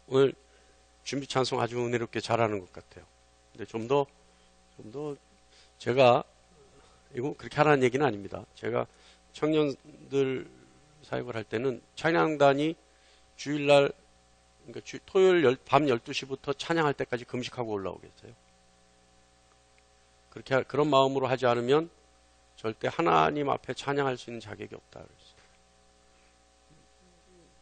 오늘 준비 찬송 아주 은혜롭게 잘하는 것 같아요. 근데 좀 더 제가 이거 그렇게 하라는 얘기는 아닙니다. 제가 청년들 사역을 할 때는 찬양단이 주일날 그러니까 토요일 밤 12시부터 찬양할 때까지 금식하고 올라오겠어요. 그렇게 그런 마음으로 하지 않으면 절대 하나님 앞에 찬양할 수 있는 자격이 없다 그랬어요.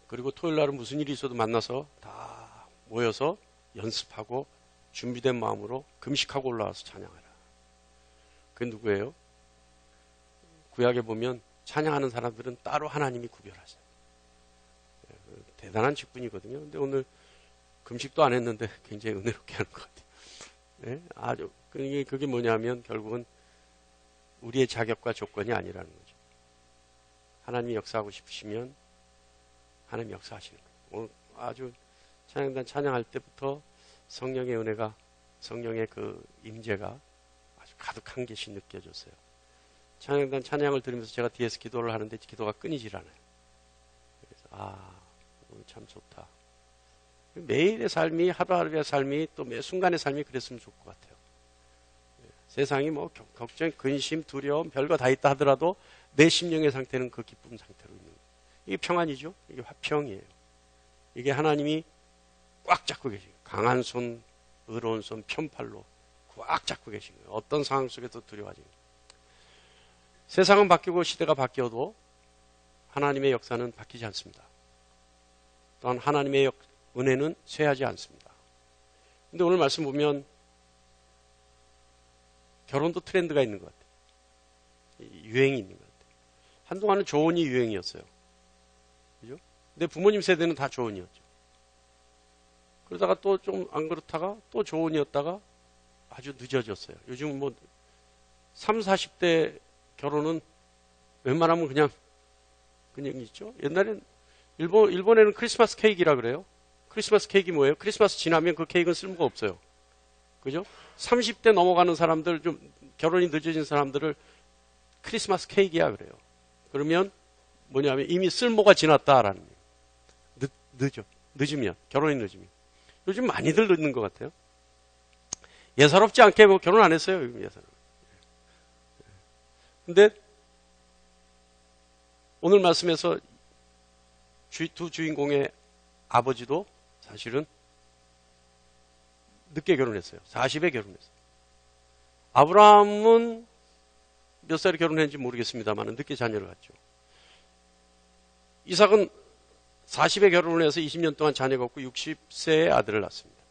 그리고 토요일 날은 무슨 일이 있어도 만나서 다 모여서 연습하고 준비된 마음으로 금식하고 올라와서 찬양하라. 그게 누구예요? 구약에 보면 찬양하는 사람들은 따로 하나님이 구별하세요. 대단한 직분이거든요. 근데 오늘 금식도 안 했는데 굉장히 은혜롭게 하는 것 같아요. 네? 아주 그게 뭐냐면 결국은 우리의 자격과 조건이 아니라는 거죠. 하나님이 역사하고 싶으시면 하나님 역사하시는 거예요. 오늘 아주 찬양단 찬양할 때부터 성령의 은혜가 성령의 그 임재가 아주 가득한 것이 느껴졌어요. 찬양단 찬양을 들으면서 제가 뒤에서 기도를 하는데 기도가 끊이질 않아요. 그래서 오늘 참 좋다. 매일의 삶이 하루하루의 삶이 또 매 순간의 삶이 그랬으면 좋을 것 같아요. 세상이 뭐 걱정, 근심, 두려움 별거 다 있다 하더라도 내 심령의 상태는 그 기쁨 상태로 있는 거예요. 이게 평안이죠. 이게 화평이에요. 이게 하나님이 꽉 잡고 계신 거예요. 강한 손, 의로운 손, 편팔로 꽉 잡고 계신 거예요. 어떤 상황 속에도 두려워하지 않아요. 세상은 바뀌고 시대가 바뀌어도 하나님의 역사는 바뀌지 않습니다. 또한 하나님의 은혜는 쇠하지 않습니다. 근데 오늘 말씀 보면 결혼도 트렌드가 있는 것 같아요. 유행이 있는 것 같아요. 한동안은 조언이 유행이었어요. 그죠? 근데 부모님 세대는 다 조언이었죠. 그러다가 또 좀 안 그렇다가 또 조언이었다가 아주 늦어졌어요. 요즘 뭐 30, 40대 결혼은 웬만하면 그냥 있죠. 옛날엔 일본에는 크리스마스 케이크라 그래요. 크리스마스 케이크 뭐예요? 크리스마스 지나면 그 케이크는 쓸모가 없어요. 그죠? 30대 넘어가는 사람들, 좀 결혼이 늦어진 사람들을 크리스마스 케이크야 그래요. 그러면 뭐냐면 이미 쓸모가 지났다라는 거예요. 늦으면, 결혼이 늦으면. 요즘 많이들 늦는 것 같아요. 예사롭지 않게 뭐 결혼 안 했어요. 예사롭. 근데 오늘 말씀에서 두 주인공의 아버지도 사실은 늦게 결혼했어요. 40에 결혼했어요. 아브라함은 몇 살에 결혼했는지 모르겠습니다만 늦게 자녀를 갖죠. 이삭은 40에 결혼을 해서 20년 동안 자녀가 없고 60세에 아들을 낳습니다.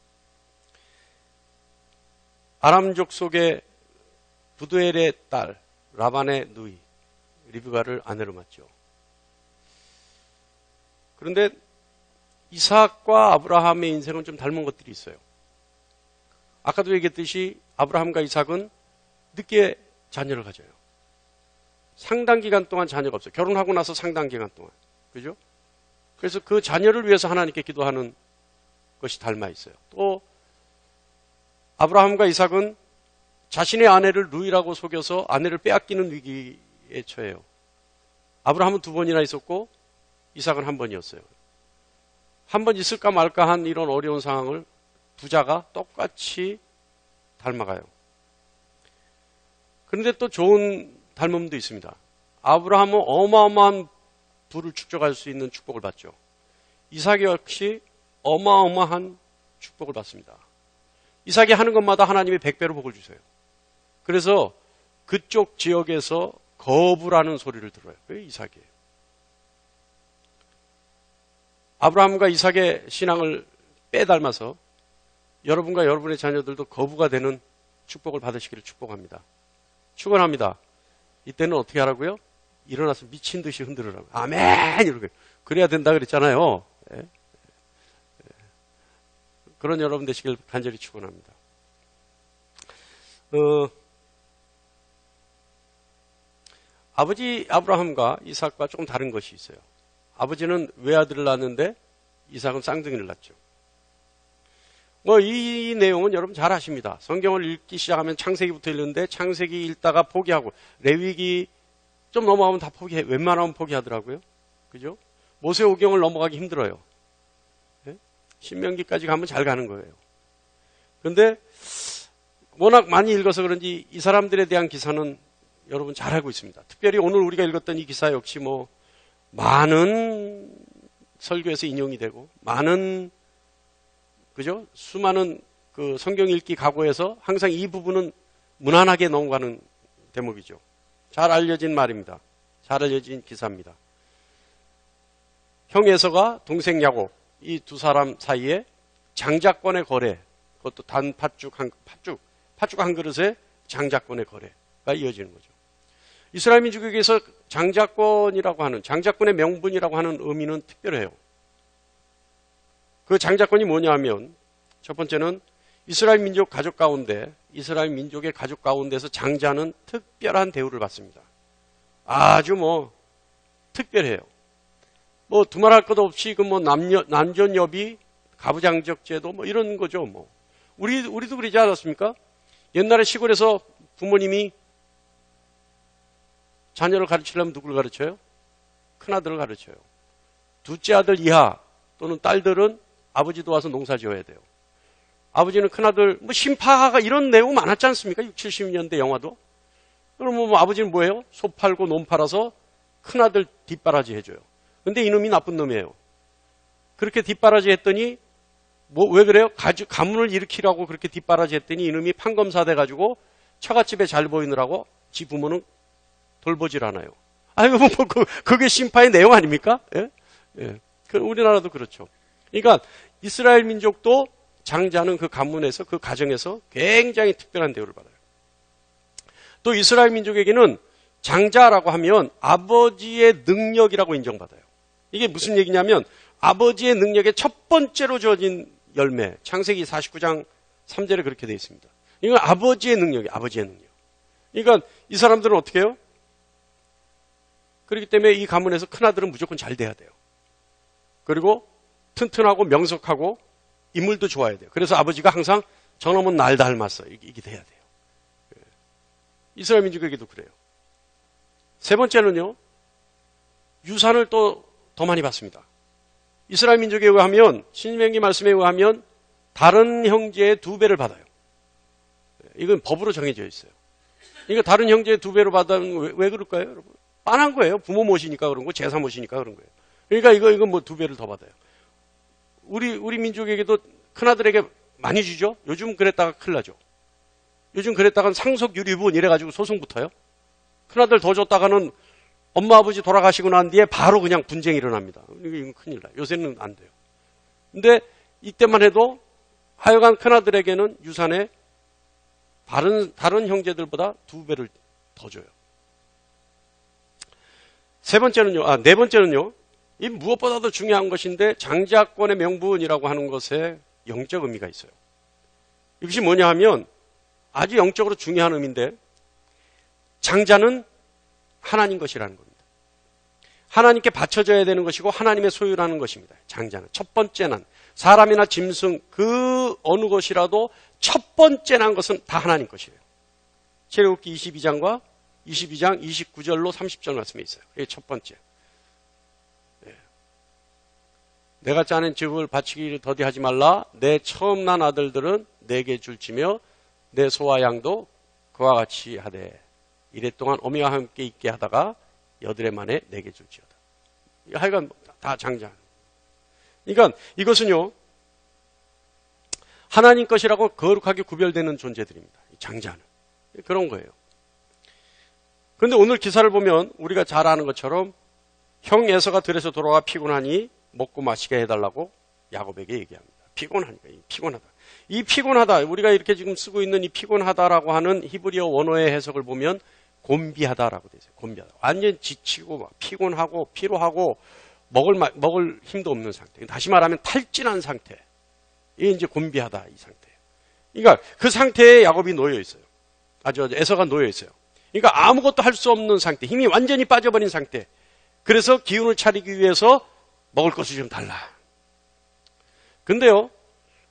아람족 속의 부두엘의 딸 라반의 누이 리브가를 아내로 맞죠. 그런데 이삭과 아브라함의 인생은 좀 닮은 것들이 있어요. 아까도 얘기했듯이 아브라함과 이삭은 늦게 자녀를 가져요. 상당 기간 동안 자녀가 없어요. 결혼하고 나서 상당 기간 동안. 그죠? 그래서 그 자녀를 위해서 하나님께 기도하는 것이 닮아 있어요. 또 아브라함과 이삭은 자신의 아내를 루이라고 속여서 아내를 빼앗기는 위기에 처해요. 아브라함은 2번이나 있었고 이삭은 1번이었어요. 한 번 있을까 말까 한 이런 어려운 상황을 부자가 똑같이 닮아가요. 그런데 또 좋은 닮음도 있습니다. 아브라함은 어마어마한 부를 축적할 수 있는 축복을 받죠. 이삭이 역시 어마어마한 축복을 받습니다. 이삭이 하는 것마다 하나님이 100배로 복을 주세요. 그래서 그쪽 지역에서 거부라는 소리를 들어요. 그게 이삭이에요. 아브라함과 이삭의 신앙을 빼닮아서 여러분과 여러분의 자녀들도 거부가 되는 축복을 받으시기를 축복합니다. 축원합니다. 이때는 어떻게 하라고요? 일어나서 미친 듯이 흔들으라고. 아멘! 이렇게. 그래야 된다 그랬잖아요. 예? 그런 여러분 되시길 간절히 축원합니다. 아버지 아브라함과 이삭과 조금 다른 것이 있어요. 아버지는 외아들을 낳았는데 이삭은 쌍둥이를 낳죠. 뭐 이 내용은 여러분 잘 아십니다. 성경을 읽기 시작하면 창세기부터 읽는데 창세기 읽다가 포기하고 레위기 좀 넘어가면 다 포기해. 웬만하면 포기하더라고요. 그죠? 모세오경을 넘어가기 힘들어요. 네? 신명기까지 가면 잘 가는 거예요. 그런데 워낙 많이 읽어서 그런지 이 사람들에 대한 기사는 여러분 잘 알고 있습니다. 특별히 오늘 우리가 읽었던 이 기사 역시 뭐 많은 설교에서 인용이 되고 많은 그죠? 수많은 그 성경 읽기 각오에서 항상 이 부분은 무난하게 넘어가는 대목이죠. 잘 알려진 말입니다. 잘 알려진 기사입니다. 형 에서가 동생 야곱 이 두 사람 사이에 장자권의 거래, 그것도 단 팥죽 한 그릇에 장자권의 거래가 이어지는 거죠. 이스라엘 민족에게서 장자권이라고 하는, 장자권의 명분이라고 하는 의미는 특별해요. 그 장자권이 뭐냐 하면 첫 번째는 이스라엘 민족 가족 가운데, 이스라엘 민족의 가족 가운데서 장자는 특별한 대우를 받습니다. 아주 뭐 특별해요. 뭐 두말할 것 없이 그 뭐 남존여비, 가부장적 제도 뭐 이런 거죠. 뭐 우리도 그러지 않았습니까? 옛날에 시골에서 부모님이 자녀를 가르치려면 누굴 가르쳐요? 큰아들을 가르쳐요. 둘째 아들 이하 또는 딸들은 아버지 도와서 농사 지어야 돼요. 아버지는 큰아들, 뭐 심파가 이런 내용 많았지 않습니까? 60, 70년대 영화도. 그럼 뭐 아버지는 뭐예요? 소 팔고 논 팔아서 큰아들 뒷바라지 해줘요. 근데 이놈이 나쁜 놈이에요. 그렇게 뒷바라지 했더니 뭐 왜 그래요? 가문을 일으키라고 그렇게 뒷바라지 했더니 이놈이 판검사 돼가지고 처갓집에 잘 보이느라고 지 부모는 돌보질 않아요. 아이고 뭐 그게 심파의 내용 아닙니까? 예? 예. 우리나라도 그렇죠. 그러니까 이스라엘 민족도 장자는 그 가문에서, 그 가정에서 굉장히 특별한 대우를 받아요. 또 이스라엘 민족에게는 장자라고 하면 아버지의 능력이라고 인정받아요. 이게 무슨 얘기냐면 아버지의 능력의 첫 번째로 주어진 열매, 창세기 49장 3절에 그렇게 되어 있습니다. 이건 아버지의 능력이에요. 아버지의 능력. 그러니까 이 사람들은 어떻게 해요? 그렇기 때문에 이 가문에서 큰아들은 무조건 잘 돼야 돼요. 그리고 튼튼하고 명석하고 인물도 좋아야 돼요. 그래서 아버지가 항상 저놈은 날 닮았어. 이게 돼야 돼요. 이스라엘 민족에게도 그래요. 세 번째는요. 유산을 또 더 많이 받습니다. 이스라엘 민족에 의하면 신명기 말씀에 의하면 다른 형제의 2배를 받아요. 이건 법으로 정해져 있어요. 그러니까 다른 형제의 2배로 받으면 왜 그럴까요, 여러분? 빤한 거예요. 부모 모시니까 그런 거, 제사 모시니까 그런 거예요. 그러니까 이거 뭐 2배를 더 받아요. 우리 민족에게도 큰아들에게 많이 주죠? 요즘 그랬다가 큰일 나죠. 요즘 그랬다가는 상속유리분 이래가지고 소송 붙어요. 큰아들 더 줬다가는 엄마 아버지 돌아가시고 난 뒤에 바로 그냥 분쟁이 일어납니다. 이건 큰일 나요. 요새는 안 돼요. 근데 이때만 해도 하여간 큰아들에게는 유산에 다른 형제들보다 2배를 더 줘요. 네 번째는요. 이 무엇보다도 중요한 것인데 장자권의 명분이라고 하는 것에 영적 의미가 있어요. 이것이 뭐냐 하면 아주 영적으로 중요한 의미인데 장자는 하나님 것이라는 겁니다. 하나님께 바쳐져야 되는 것이고 하나님의 소유라는 것입니다. 장자는. 첫 번째 난 사람이나 짐승 그 어느 것이라도 첫 번째 난 것은 다 하나님 것이에요. 출애굽기 22장 29절로 30절 말씀에 있어요. 이게 첫 번째. 내가 짜낸 집을 바치기를 더디하지 말라. 내 처음 난 아들들은 내게 줄지며 내 소와 양도 그와 같이 하되 이랫동안 어미와 함께 있게 하다가 여드레 만에 내게 줄지어다. 하여간 다 장자. 그러니까 이것은요. 하나님 것이라고 거룩하게 구별되는 존재들입니다. 장자는. 그런 거예요. 그런데 오늘 기사를 보면 우리가 잘 아는 것처럼 형 에서가 들에서 돌아와 피곤하니 먹고 마시게 해달라고 야곱에게 얘기합니다. 피곤하니까. 피곤하다. 이 피곤하다. 우리가 이렇게 지금 쓰고 있는 이 피곤하다라고 하는 히브리어 원어의 해석을 보면 곤비하다라고 되어 있어요. 곤비하다. 완전 지치고 막 피곤하고 피로하고 먹을 힘도 없는 상태. 다시 말하면 탈진한 상태. 이게 이제 곤비하다 이 상태예요. 그러니까 그 상태에 야곱이 놓여 있어요. 에서가 놓여 있어요. 그러니까 아무것도 할 수 없는 상태. 힘이 완전히 빠져버린 상태. 그래서 기운을 차리기 위해서 먹을 것을 좀 달라. 근데요.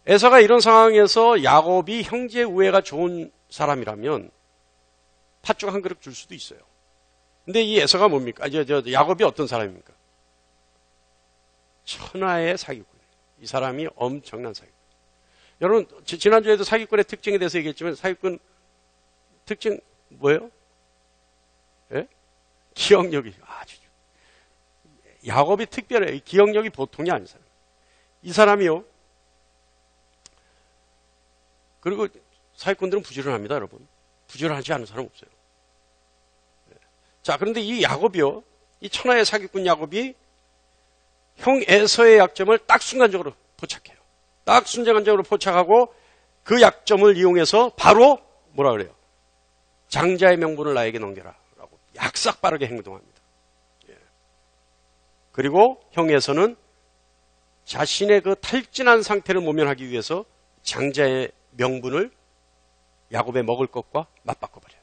에서가 이런 상황에서 야곱이 형제 우애가 좋은 사람이라면 팥죽 한 그릇 줄 수도 있어요. 근데 이 에서가 뭡니까? 야곱이 어떤 사람입니까? 천하의 사기꾼. 이 사람이 엄청난 사기꾼. 여러분, 지난주에도 사기꾼의 특징에 대해서 얘기했지만 사기꾼 특징 뭐예요? 예? 기억력이 아주. 야곱이 특별해요. 기억력이 보통이 아닌 사람. 이 사람이요. 그리고 사기꾼들은 부지런합니다, 여러분. 부지런하지 않은 사람 없어요. 자, 그런데 이 야곱이요. 이 천하의 사기꾼 야곱이 형 에서의 약점을 딱 순간적으로 포착해요. 딱 순간적으로 포착하고 그 약점을 이용해서 바로 뭐라 그래요? 장자의 명분을 나에게 넘겨라 라고 약삭 빠르게 행동합니다. 그리고 형 에서는 자신의 그 탈진한 상태를 모면하기 위해서 장자의 명분을 야곱의 먹을 것과 맞바꿔버려요.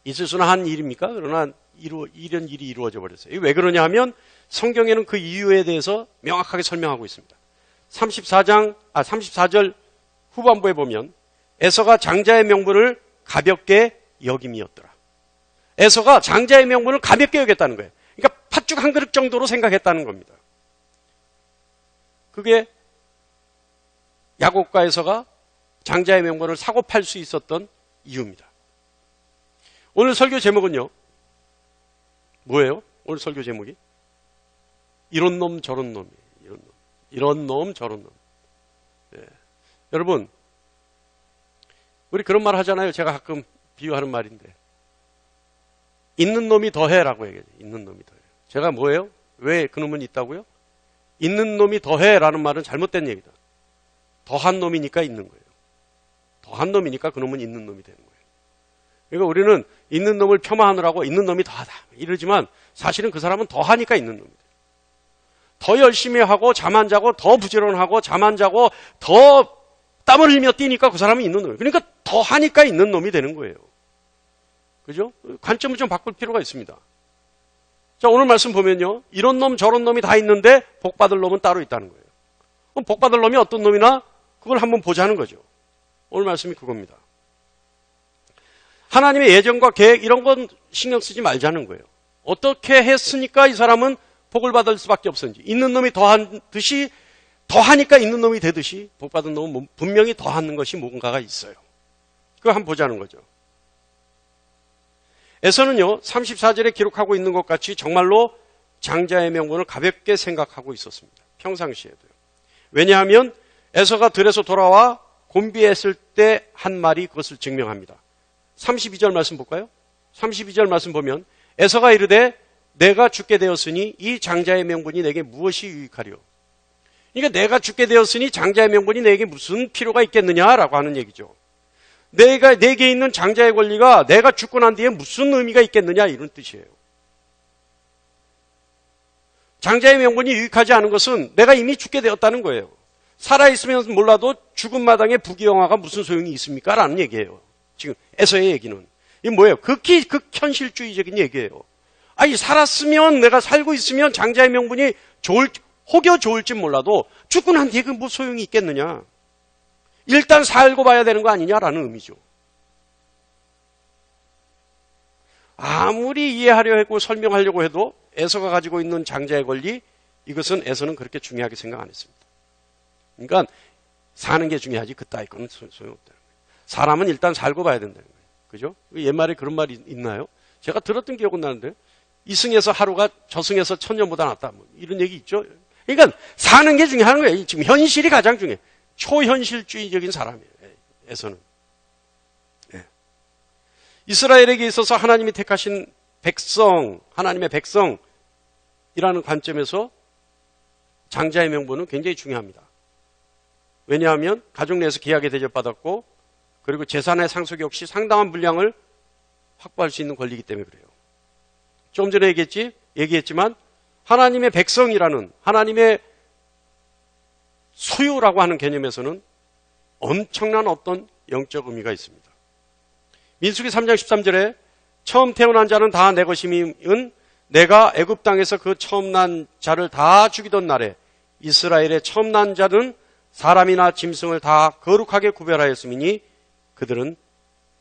있을 수는 한 일입니까? 그러나 이런 일이 이루어져 버렸어요. 왜 그러냐 하면 성경에는 그 이유에 대해서 명확하게 설명하고 있습니다. 34절 후반부에 보면 에서가 장자의 명분을 가볍게 여김이었더라. 에서가 장자의 명분을 가볍게 여겼다는 거예요. 그러니까 팥죽 한 그릇 정도로 생각했다는 겁니다. 그게 야곱과 에서가 장자의 명분을 사고 팔 수 있었던 이유입니다. 오늘 설교 제목은요. 뭐예요? 오늘 설교 제목이? 이런 놈 저런 놈이에요. 이런 놈 저런 놈. 예. 여러분, 우리 그런 말 하잖아요. 제가 가끔 비유하는 말인데. 있는 놈이 더해라고 얘기해요. 있는 놈이 더해. 제가 뭐예요? 왜 그놈은 있다고요? 있는 놈이 더해라는 말은 잘못된 얘기다. 더한 놈이니까 있는 거예요. 더한 놈이니까 그놈은 있는 놈이 되는 거예요. 그러니까 우리는 있는 놈을 폄하하느라고 있는 놈이 더하다 이러지만 사실은 그 사람은 더하니까 있는 놈이에요. 더 열심히 하고 잠 안 자고 더 부지런하고 잠 안 자고 더 땀을 흘리며 뛰니까 그 사람이 있는 놈이에요. 그러니까 더하니까 있는 놈이 되는 거예요. 그죠? 관점을 좀 바꿀 필요가 있습니다. 자, 오늘 말씀 보면요. 이런 놈 저런 놈이 다 있는데 복 받을 놈은 따로 있다는 거예요. 그럼 복 받을 놈이 어떤 놈이나 그걸 한번 보자는 거죠. 오늘 말씀이 그겁니다. 하나님의 예정과 계획 이런 건 신경 쓰지 말자는 거예요. 어떻게 했으니까 이 사람은 복을 받을 수밖에 없었는지. 있는 놈이 더한 듯이 더하니까 있는 놈이 되듯이 복 받은 놈은 분명히 더하는 것이 뭔가가 있어요. 그거 한번 보자는 거죠. 에서는요. 34절에 기록하고 있는 것 같이 정말로 장자의 명분을 가볍게 생각하고 있었습니다. 평상시에도요. 왜냐하면 에서가 들에서 돌아와 곤비했을 때 한 말이 그것을 증명합니다. 32절 말씀 볼까요? 32절 말씀 보면 에서가 이르되 내가 죽게 되었으니 이 장자의 명분이 내게 무엇이 유익하리요? 그러니까 내가 죽게 되었으니 장자의 명분이 내게 무슨 필요가 있겠느냐라고 하는 얘기죠. 내게 있는 장자의 권리가 내가 죽고 난 뒤에 무슨 의미가 있겠느냐 이런 뜻이에요. 장자의 명분이 유익하지 않은 것은 내가 이미 죽게 되었다는 거예요. 살아있으면 몰라도 죽은 마당에 부귀영화가 무슨 소용이 있습니까? 라는 얘기예요. 지금 에서의 얘기는. 이게 뭐예요? 극히 극현실주의적인 얘기예요. 아니 살았으면 내가 살고 있으면 장자의 명분이 혹여 좋을지 몰라도 죽고 난 뒤에 그 뭐 소용이 있겠느냐. 일단 살고 봐야 되는 거 아니냐라는 의미죠. 아무리 이해하려 하고 설명하려고 해도 에서가 가지고 있는 장자의 권리 이것은 에서는 그렇게 중요하게 생각 안 했습니다. 그러니까 사는 게 중요하지 그따위 거는 소용없다는 거예요. 사람은 일단 살고 봐야 된다는 거예요. 그죠? 옛말에 그런 말이 있나요? 제가 들었던 기억은 나는데 이승에서 하루가 저승에서 천년보다 낫다 뭐 이런 얘기 있죠. 그러니까 사는 게 중요한 거예요. 지금 현실이 가장 중요해요. 초현실주의적인 사람이에요. 에서는. 네. 이스라엘에게 있어서 하나님이 택하신 백성, 하나님의 백성이라는 관점에서 장자의 명분은 굉장히 중요합니다. 왜냐하면 가족 내에서 귀하게 대접받았고 그리고 재산의 상속 역시 상당한 분량을 확보할 수 있는 권리이기 때문에 그래요. 조금 전에 얘기했지만 하나님의 백성이라는 하나님의 소유라고 하는 개념에서는 엄청난 어떤 영적 의미가 있습니다. 민수기 3장 13절에 처음 태어난 자는 다 내 것임은 내가 애굽 땅에서 그 처음 난 자를 다 죽이던 날에 이스라엘의 처음 난 자는 사람이나 짐승을 다 거룩하게 구별하였음이니 그들은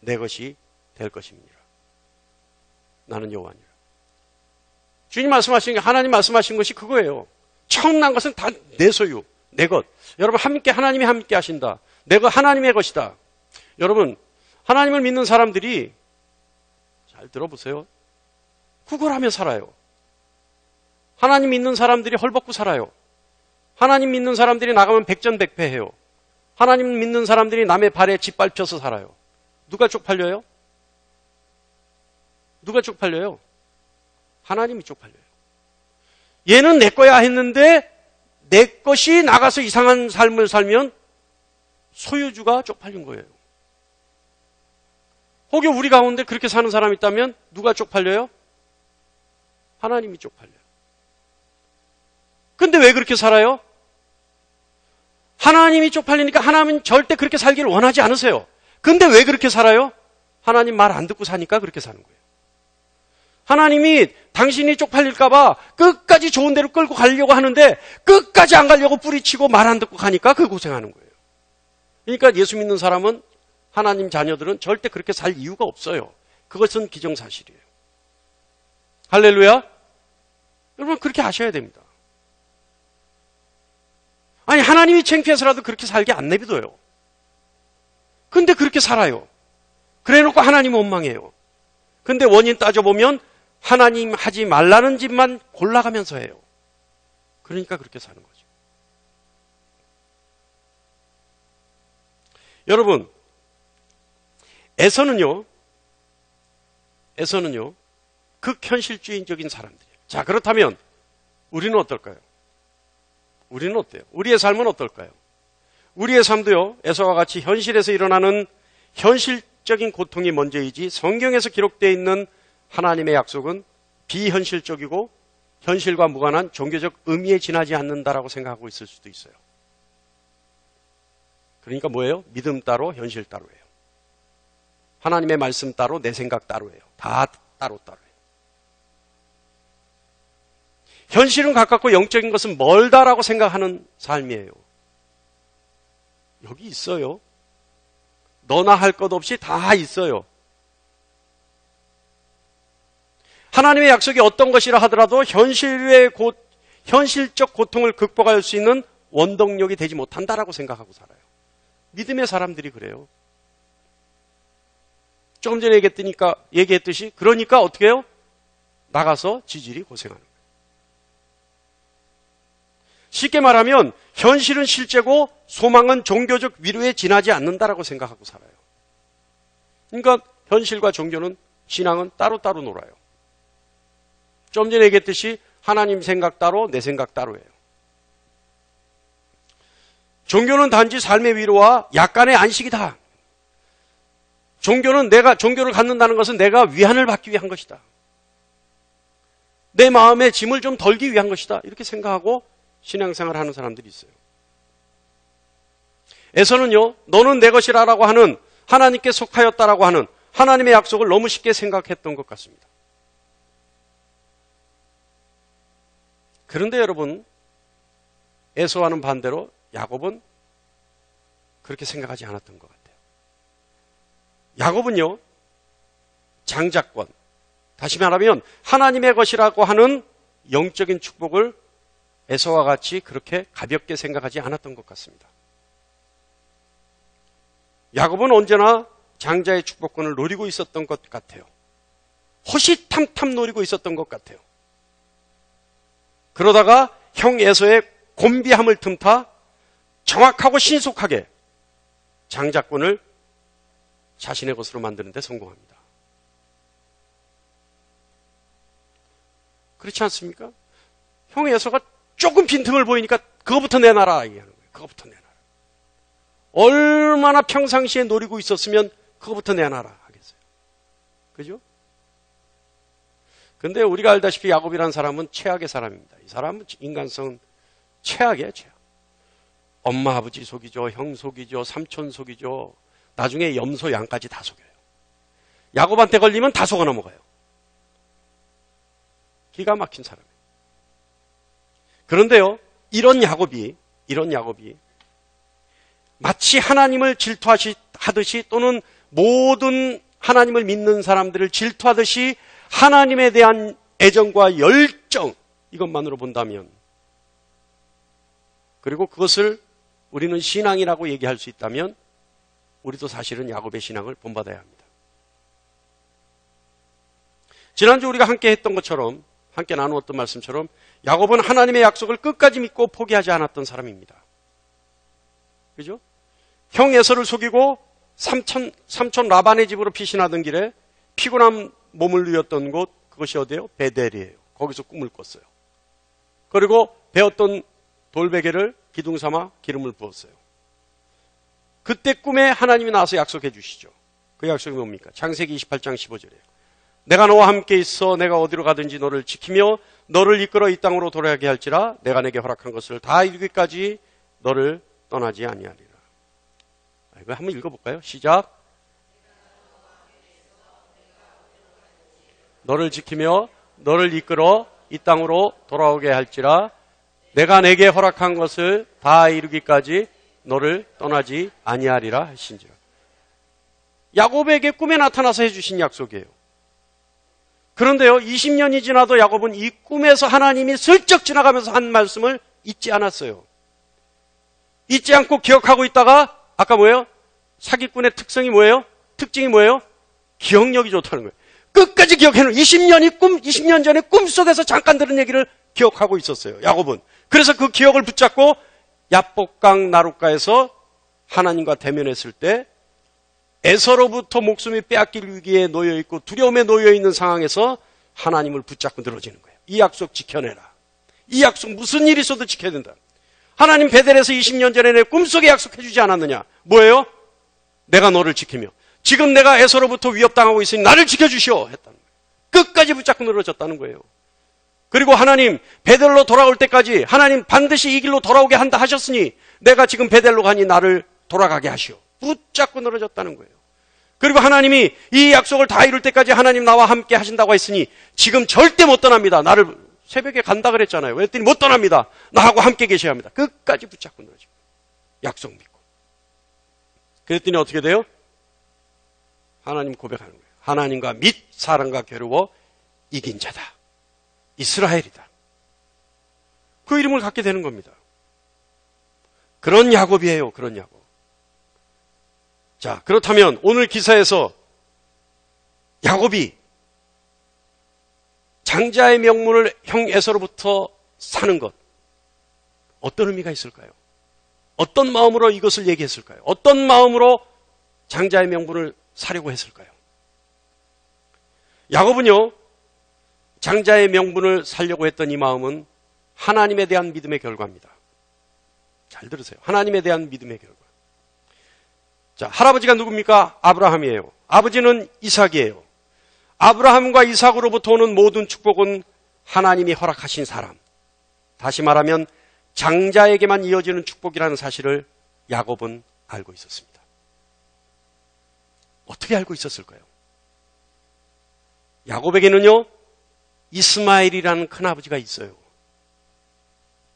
내 것이 될 것입니다. 나는 여호와니라. 주님 말씀하신 게 하나님 말씀하신 것이 그거예요. 처음 난 것은 다 내 소유, 내 것. 여러분, 함께 하나님이 함께 하신다. 내가 하나님의 것이다. 여러분, 하나님을 믿는 사람들이 잘 들어보세요. 구걸하며 살아요. 하나님 믿는 사람들이 헐벗고 살아요. 하나님 믿는 사람들이 나가면 백전백패해요. 하나님 믿는 사람들이 남의 발에 짓밟혀서 살아요. 누가 쪽팔려요? 누가 쪽팔려요? 하나님이 쪽팔려요. 얘는 내 거야 했는데 내 것이 나가서 이상한 삶을 살면 소유주가 쪽팔린 거예요. 혹여 우리 가운데 그렇게 사는 사람이 있다면 누가 쪽팔려요? 하나님이 쪽팔려요. 근데 왜 그렇게 살아요? 하나님이 쪽팔리니까 하나님은 절대 그렇게 살기를 원하지 않으세요. 근데 왜 그렇게 살아요? 하나님 말 안 듣고 사니까 그렇게 사는 거예요. 하나님이 당신이 쪽팔릴까봐 끝까지 좋은 데로 끌고 가려고 하는데 끝까지 안 가려고 뿌리치고 말 안 듣고 가니까 그 고생하는 거예요. 그러니까 예수 믿는 사람은, 하나님 자녀들은 절대 그렇게 살 이유가 없어요. 그것은 기정사실이에요. 할렐루야. 여러분, 그렇게 아셔야 됩니다. 아니, 하나님이 창피해서라도 그렇게 살게 안 내비둬요. 근데 그렇게 살아요. 그래 놓고 하나님 원망해요. 근데 원인 따져보면 하나님 하지 말라는 짓만 골라가면서 해요. 그러니까 그렇게 사는 거죠. 여러분, 에서는요, 극현실주의적인 사람들이에요. 자, 그렇다면 우리는 어떨까요? 우리는 어때요? 우리의 삶은 어떨까요? 우리의 삶도요, 에서와 같이 현실에서 일어나는 현실적인 고통이 먼저이지 성경에서 기록되어 있는 하나님의 약속은 비현실적이고 현실과 무관한 종교적 의미에 지나지 않는다라고 생각하고 있을 수도 있어요. 그러니까 뭐예요? 믿음 따로 현실 따로예요. 하나님의 말씀 따로 내 생각 따로예요. 다 따로따로예요. 현실은 가깝고 영적인 것은 멀다라고 생각하는 삶이에요. 여기 있어요. 너나 할 것 없이 다 있어요. 하나님의 약속이 어떤 것이라 하더라도 현실적 고통을 극복할 수 있는 원동력이 되지 못한다라고 생각하고 살아요. 믿음의 사람들이 그래요. 조금 전에 얘기했듯이 그러니까 어떻게 해요? 나가서 지질이 고생하는 거예요. 쉽게 말하면 현실은 실제고 소망은 종교적 위로에 지나지 않는다라고 생각하고 살아요. 그러니까 현실과 종교는, 신앙은 따로따로 놀아요. 좀 전에 얘기했듯이 하나님 생각 따로 내 생각 따로예요. 종교는 단지 삶의 위로와 약간의 안식이다. 종교를 갖는다는 것은 내가 위안을 받기 위한 것이다. 내 마음의 짐을 좀 덜기 위한 것이다. 이렇게 생각하고 신앙생활을 하는 사람들이 있어요. 에서는요, 너는 내 것이라고 하는, 하나님께 속하였다라고 하는 하나님의 약속을 너무 쉽게 생각했던 것 같습니다. 그런데 여러분, 에서와는 반대로 야곱은 그렇게 생각하지 않았던 것 같아요. 야곱은요, 장자권, 다시 말하면 하나님의 것이라고 하는 영적인 축복을 에서와 같이 그렇게 가볍게 생각하지 않았던 것 같습니다. 야곱은 언제나 장자의 축복권을 노리고 있었던 것 같아요. 호시탐탐 노리고 있었던 것 같아요. 그러다가 형 에서의 곤비함을 틈타 정확하고 신속하게 장자권을 자신의 것으로 만드는 데 성공합니다. 그렇지 않습니까? 형 에서가 조금 빈틈을 보이니까 그거부터 내놔라 얘기하는 거예요. 그거부터 내놔라. 얼마나 평상시에 노리고 있었으면 그거부터 내놔라 하겠어요. 그죠? 근데 우리가 알다시피 야곱이라는 사람은 최악의 사람입니다. 이 사람은 인간성은 최악이에요, 최악. 엄마, 아버지 속이죠. 형 속이죠. 삼촌 속이죠. 나중에 염소, 양까지 다 속여요. 야곱한테 걸리면 다 속아 넘어가요. 기가 막힌 사람이에요. 그런데요, 이런 야곱이 마치 하나님을 질투하듯이 또는 모든 하나님을 믿는 사람들을 질투하듯이 하나님에 대한 애정과 열정, 이것만으로 본다면 그리고 그것을 우리는 신앙이라고 얘기할 수 있다면 우리도 사실은 야곱의 신앙을 본받아야 합니다. 지난주 우리가 함께 했던 것처럼, 함께 나누었던 말씀처럼 야곱은 하나님의 약속을 끝까지 믿고 포기하지 않았던 사람입니다. 그죠? 형 에서를 속이고 삼촌 라반의 집으로 피신하던 길에 피곤한 몸을 누였던 곳, 그것이 어디예요? 베델이에요. 거기서 꿈을 꿨어요. 그리고 베었던 돌베개를 기둥 삼아 기름을 부었어요. 그때 꿈에 하나님이 나와서 약속해 주시죠. 그 약속이 뭡니까? 창세기 28장 15절이에요. 내가 너와 함께 있어 내가 어디로 가든지 너를 지키며 너를 이끌어 이 땅으로 돌아가게 할지라 내가 내게 허락한 것을 다 이루기까지 너를 떠나지 아니하리라. 이거 한번 읽어볼까요? 시작. 너를 지키며 너를 이끌어 이 땅으로 돌아오게 할지라 내가 내게 허락한 것을 다 이루기까지 너를 떠나지 아니하리라 하신지라. 야곱에게 꿈에 나타나서 해주신 약속이에요. 그런데요, 20년이 지나도 야곱은 이 꿈에서 하나님이 슬쩍 지나가면서 한 말씀을 잊지 않았어요. 잊지 않고 기억하고 있다가 아까 뭐예요? 사기꾼의 특성이 뭐예요? 특징이 뭐예요? 기억력이 좋다는 거예요. 끝까지 기억해놓은 20년 전에 꿈속에서 잠깐 들은 얘기를 기억하고 있었어요. 야곱은. 그래서 그 기억을 붙잡고 야복강 나룻가에서 하나님과 대면했을 때 에서로부터 목숨이 빼앗길 위기에 놓여있고 두려움에 놓여있는 상황에서 하나님을 붙잡고 늘어지는 거예요. 이 약속 지켜내라. 이 약속 무슨 일이 있어도 지켜야 된다. 하나님 베델에서 20년 전에 내 꿈속에 약속해 주지 않았느냐. 뭐예요? 내가 너를 지키며 지금 내가 에서로부터 위협당하고 있으니 나를 지켜주시오 했다는 거예요. 끝까지 붙잡고 늘어졌다는 거예요. 그리고 하나님 베델로 돌아올 때까지 하나님 반드시 이 길로 돌아오게 한다 하셨으니 내가 지금 베델로 가니 나를 돌아가게 하시오. 붙잡고 늘어졌다는 거예요. 그리고 하나님이 이 약속을 다 이룰 때까지 하나님 나와 함께 하신다고 했으니 지금 절대 못 떠납니다. 나를 새벽에 간다 그랬잖아요. 그랬더니 못 떠납니다. 나하고 함께 계셔야 합니다. 끝까지 붙잡고 늘어지고 약속 믿고. 그랬더니 어떻게 돼요? 하나님 고백하는 거예요. 하나님과 및 사람과 겨루어 이긴 자다. 이스라엘이다. 그 이름을 갖게 되는 겁니다. 그런 야곱이에요. 그런 야곱. 자, 그렇다면 오늘 기사에서 야곱이 장자의 명분을 형 에서로부터 사는 것, 어떤 의미가 있을까요? 어떤 마음으로 이것을 얘기했을까요? 어떤 마음으로 장자의 명분을 사려고 했을까요? 야곱은요, 장자의 명분을 살려고 했던 이 마음은 하나님에 대한 믿음의 결과입니다. 잘 들으세요. 하나님에 대한 믿음의 결과. 자, 할아버지가 누굽니까? 아브라함이에요. 아버지는 이삭이에요. 아브라함과 이삭으로부터 오는 모든 축복은 하나님이 허락하신 사람. 다시 말하면 장자에게만 이어지는 축복이라는 사실을 야곱은 알고 있었습니다. 어떻게 알고 있었을까요? 야곱에게는요, 이스마엘이라는 큰아버지가 있어요.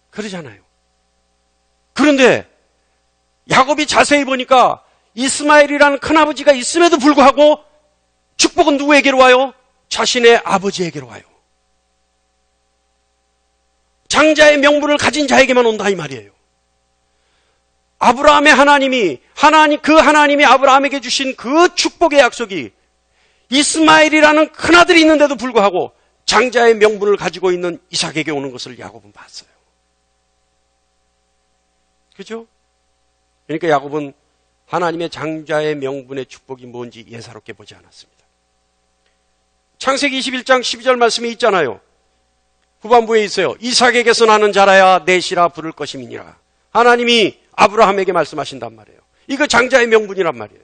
그러잖아요. 그런데 야곱이 자세히 보니까 이스마엘이라는 큰아버지가 있음에도 불구하고 축복은 누구에게로 와요? 자신의 아버지에게로 와요. 장자의 명분을 가진 자에게만 온다 이 말이에요. 아브라함의 하나님이 아브라함에게 주신 그 축복의 약속이 이스마엘이라는 큰아들이 있는데도 불구하고 장자의 명분을 가지고 있는 이삭에게 오는 것을 야곱은 봤어요. 그죠? 그러니까 야곱은 하나님의 장자의 명분의 축복이 뭔지 예사롭게 보지 않았습니다. 창세기 21장 12절 말씀이 있잖아요. 후반부에 있어요. 이삭에게서 나는 자라야 넷이라 부를 것임이니라. 하나님이 아브라함에게 말씀하신단 말이에요. 이거 장자의 명분이란 말이에요.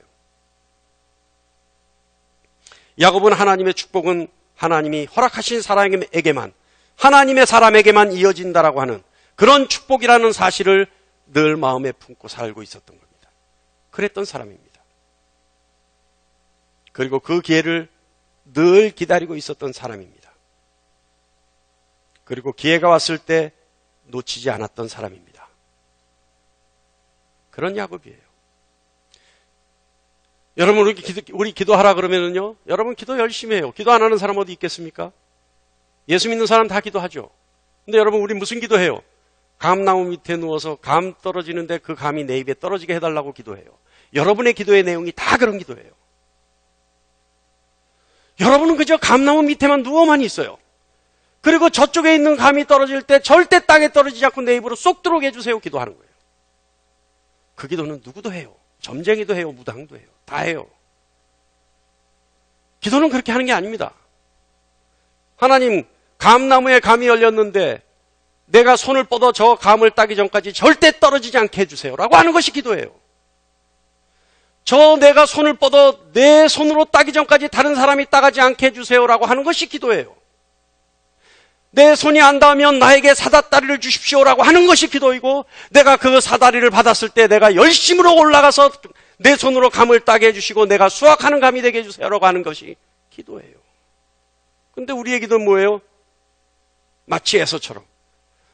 야곱은 하나님의 축복은 하나님이 허락하신 사람에게만, 하나님의 사람에게만 이어진다라고 하는 그런 축복이라는 사실을 늘 마음에 품고 살고 있었던 겁니다. 그랬던 사람입니다. 그리고 그 기회를 늘 기다리고 있었던 사람입니다. 그리고 기회가 왔을 때 놓치지 않았던 사람입니다. 그런 야곱이에요. 여러분, 우리 기도하라 그러면은요, 여러분 기도 열심히 해요. 기도 안 하는 사람 어디 있겠습니까? 예수 믿는 사람 다 기도하죠. 근데 여러분, 우리 무슨 기도해요? 감나무 밑에 누워서 감 떨어지는데 그 감이 내 입에 떨어지게 해달라고 기도해요. 여러분의 기도의 내용이 다 그런 기도예요. 여러분은 그저 감나무 밑에만 누워만 있어요. 그리고 저쪽에 있는 감이 떨어질 때 절대 땅에 떨어지지 않고 내 입으로 쏙 들어오게 해주세요 기도하는 거예요. 그 기도는 누구도 해요. 점쟁이도 해요. 무당도 해요. 다 해요. 기도는 그렇게 하는 게 아닙니다. 하나님, 감나무에 감이 열렸는데 내가 손을 뻗어 저 감을 따기 전까지 절대 떨어지지 않게 해주세요 라고 하는 것이 기도예요. 저 내가 손을 뻗어 내 손으로 따기 전까지 다른 사람이 따가지 않게 해주세요 라고 하는 것이 기도예요. 내 손이 안 닿으면 나에게 사다다리를 주십시오 라고 하는 것이 기도이고, 내가 그 사다리를 받았을 때 내가 열심으로 올라가서 내 손으로 감을 따게 해주시고 내가 수확하는 감이 되게 해주세요 라고 하는 것이 기도예요. 근데 우리의 기도는 뭐예요? 마치 에서처럼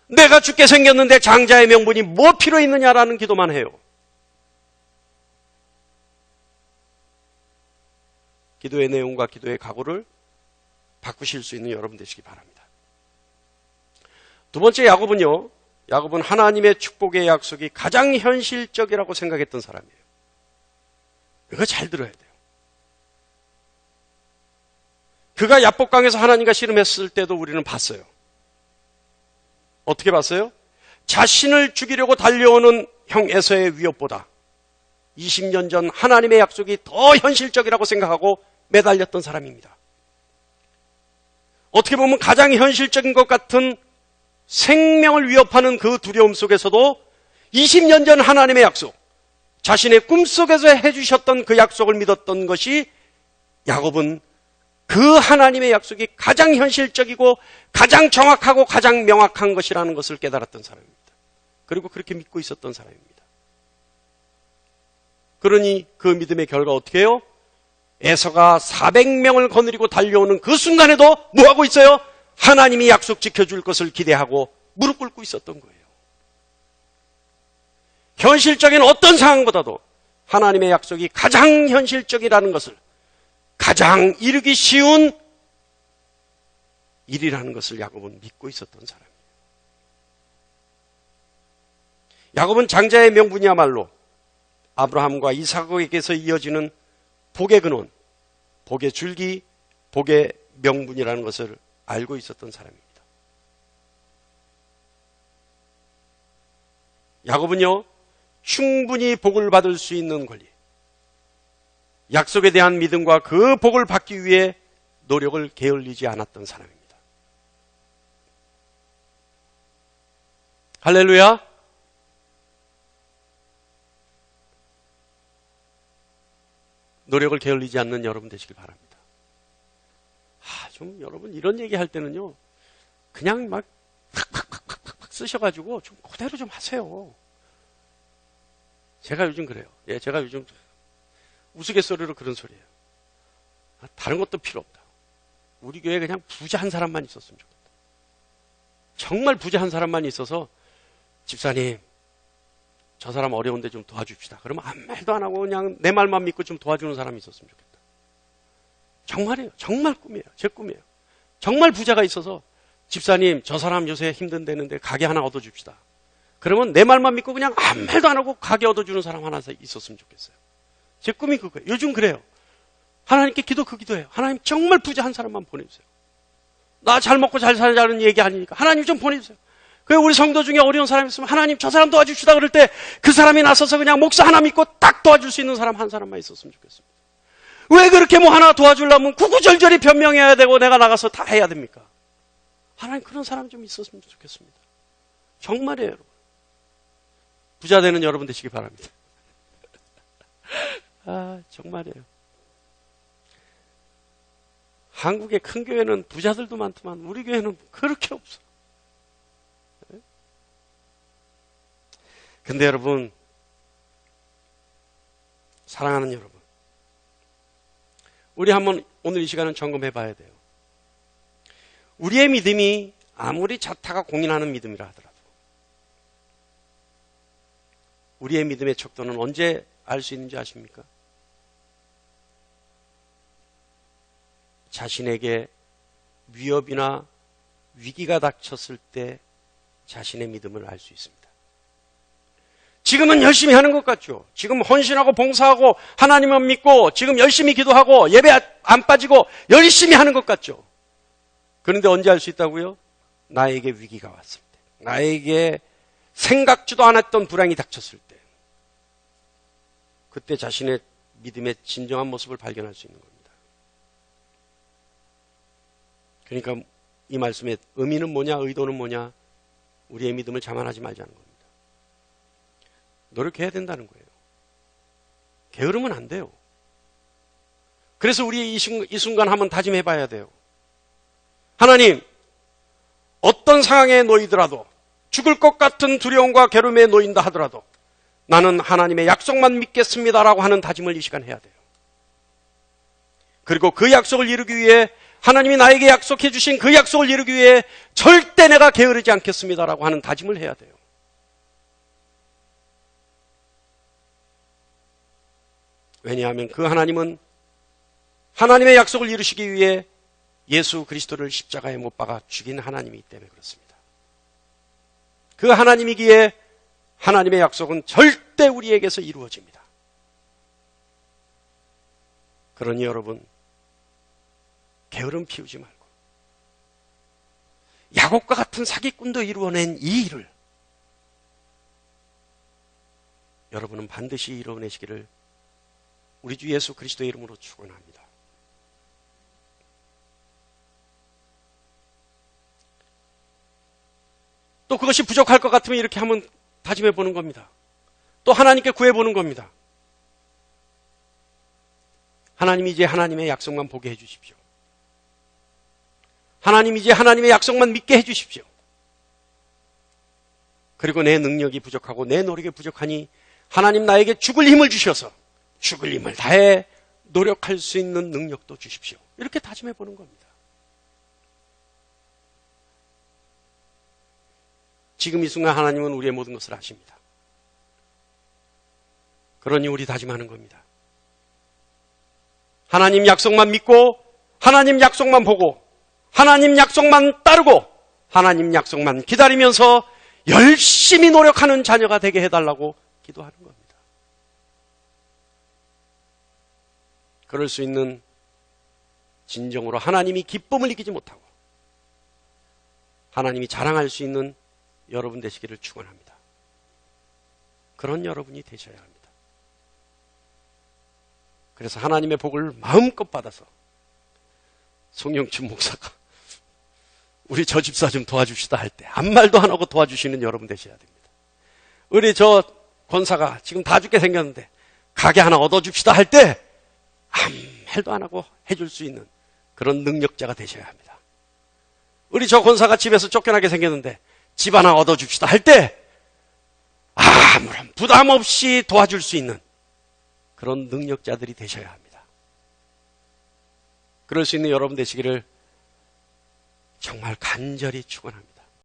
내가 죽게 생겼는데 장자의 명분이 뭐 필요 있느냐라는 기도만 해요. 기도의 내용과 기도의 각오를 바꾸실 수 있는 여러분 되시기 바랍니다. 두 번째, 야곱은요, 야곱은 하나님의 축복의 약속이 가장 현실적이라고 생각했던 사람이에요. 이거 잘 들어야 돼요. 그가 야복강에서 하나님과 씨름했을 때도 우리는 봤어요. 어떻게 봤어요? 자신을 죽이려고 달려오는 형 에서의 위협보다 20년 전 하나님의 약속이 더 현실적이라고 생각하고 매달렸던 사람입니다. 어떻게 보면 가장 현실적인 것 같은 생명을 위협하는 그 두려움 속에서도 20년 전 하나님의 약속, 자신의 꿈속에서 해주셨던 그 약속을 믿었던 것이, 야곱은 그 하나님의 약속이 가장 현실적이고 가장 정확하고 가장 명확한 것이라는 것을 깨달았던 사람입니다. 그리고 그렇게 믿고 있었던 사람입니다. 그러니 그 믿음의 결과 어떻게 해요? 에서가 400명을 거느리고 달려오는 그 순간에도 뭐하고 있어요? 하나님이 약속 지켜줄 것을 기대하고 무릎 꿇고 있었던 거예요. 현실적인 어떤 상황보다도 하나님의 약속이 가장 현실적이라는 것을, 가장 이루기 쉬운 일이라는 것을 야곱은 믿고 있었던 사람이에요. 야곱은 장자의 명분이야말로 아브라함과 이삭에게서 이어지는 복의 근원, 복의 줄기, 복의 명분이라는 것을 알고 있었던 사람입니다. 야곱은요, 충분히 복을 받을 수 있는 권리, 약속에 대한 믿음과 그 복을 받기 위해 노력을 게을리지 않았던 사람입니다. 할렐루야. 노력을 게을리지 않는 여러분 되시길 바랍니다. 좀 여러분 이런 얘기 할 때는요, 그냥 막 팍팍팍팍팍 쓰셔가지고 좀 그대로 좀 하세요. 제가 요즘 그래요. 제가 요즘 우스갯소리로 그런 소리예요. 다른 것도 필요 없다. 우리 교회에 그냥 부자 한 사람만 있었으면 좋겠다. 정말 부자 한 사람만 있어서, 집사님 저 사람 어려운데 좀 도와줍시다. 그러면 아무 말도 안 하고 그냥 내 말만 믿고 좀 도와주는 사람이 있었으면 좋겠다. 정말이에요. 정말 꿈이에요. 제 꿈이에요. 정말 부자가 있어서, 집사님 저 사람 요새 힘든데는데 가게 하나 얻어줍시다. 그러면 내 말만 믿고 그냥 아무 말도 안 하고 가게 얻어주는 사람 하나 있었으면 좋겠어요. 제 꿈이 그거예요. 요즘 그래요. 하나님께 그 기도해요. 하나님 정말 부자 한 사람만 보내주세요. 나 잘 먹고 잘 살자는 얘기 아니니까 하나님 좀 보내주세요. 그 우리 성도 중에 어려운 사람이 있으면 하나님 저 사람 도와줍시다 그럴 때 그 사람이 나서서 그냥 목사 하나 믿고 딱 도와줄 수 있는 사람 한 사람만 있었으면 좋겠습니다. 왜 그렇게 뭐 하나 도와주려면 구구절절히 변명해야 되고 내가 나가서 다 해야 됩니까? 하나님 그런 사람 좀 있었으면 좋겠습니다. 정말이에요, 여러분. 부자 되는 여러분 되시기 바랍니다. 정말이에요. 한국의 큰 교회는 부자들도 많지만 우리 교회는 그렇게 없어. 근데 여러분, 사랑하는 여러분, 우리 한번 오늘 이 시간은 점검해 봐야 돼요. 우리의 믿음이 아무리 자타가 공인하는 믿음이라 하더라도 우리의 믿음의 척도는 언제 알 수 있는지 아십니까? 자신에게 위협이나 위기가 닥쳤을 때 자신의 믿음을 알 수 있습니다. 지금은 열심히 하는 것 같죠. 지금 헌신하고 봉사하고 하나님만 믿고 지금 열심히 기도하고 예배 안 빠지고 열심히 하는 것 같죠. 그런데 언제 알 수 있다고요? 나에게 위기가 왔을 때, 나에게 생각지도 않았던 불행이 닥쳤을 때, 그때 자신의 믿음의 진정한 모습을 발견할 수 있는 겁니다. 그러니까 이 말씀의 의미는 뭐냐, 의도는 뭐냐? 우리의 믿음을 자만하지 말자는 겁니다. 노력해야 된다는 거예요. 게으르면 안 돼요. 그래서 우리 이 순간 한번 다짐해 봐야 돼요. 하나님, 어떤 상황에 놓이더라도, 죽을 것 같은 두려움과 괴로움에 놓인다 하더라도 나는 하나님의 약속만 믿겠습니다라고 하는 다짐을 이 시간 해야 돼요. 그리고 그 약속을 이루기 위해, 하나님이 나에게 약속해 주신 그 약속을 이루기 위해 절대 내가 게으르지 않겠습니다라고 하는 다짐을 해야 돼요. 왜냐하면 그 하나님은 하나님의 약속을 이루시기 위해 예수 그리스도를 십자가에 못 박아 죽인 하나님이기 때문에 그렇습니다. 그 하나님이기에 하나님의 약속은 절대 우리에게서 이루어집니다. 그러니 여러분, 게으름 피우지 말고 야곱과 같은 사기꾼도 이루어낸 이 일을 여러분은 반드시 이루어내시기를 우리 주 예수 그리스도의 이름으로 축원합니다. 또 그것이 부족할 것 같으면 이렇게 한번 다짐해 보는 겁니다. 또 하나님께 구해 보는 겁니다. 하나님이 이제 하나님의 약속만 보게 해 주십시오. 하나님이 이제 하나님의 약속만 믿게 해 주십시오. 그리고 내 능력이 부족하고 내 노력이 부족하니 하나님 나에게 죽을 힘을 주셔서 죽을 힘을 다해 노력할 수 있는 능력도 주십시오. 이렇게 다짐해 보는 겁니다. 지금 이 순간 하나님은 우리의 모든 것을 아십니다. 그러니 우리 다짐하는 겁니다. 하나님 약속만 믿고 하나님 약속만 보고 하나님 약속만 따르고 하나님 약속만 기다리면서 열심히 노력하는 자녀가 되게 해달라고 기도하는 겁니다. 그럴 수 있는 진정으로 하나님이 기쁨을 느끼지 못하고 하나님이 자랑할 수 있는 여러분 되시기를 축원합니다. 그런 여러분이 되셔야 합니다. 그래서 하나님의 복을 마음껏 받아서 송영춘 목사가 우리 저 집사 좀 도와줍시다 할 때 아무 말도 안 하고 도와주시는 여러분 되셔야 됩니다. 우리 저 권사가 지금 다 죽게 생겼는데 가게 하나 얻어줍시다 할 때 아무 말도 안 하고 해줄 수 있는 그런 능력자가 되셔야 합니다. 우리 저 권사가 집에서 쫓겨나게 생겼는데 집 하나 얻어줍시다 할 때 아무런 부담 없이 도와줄 수 있는 그런 능력자들이 되셔야 합니다. 그럴 수 있는 여러분 되시기를 정말 간절히 축원합니다.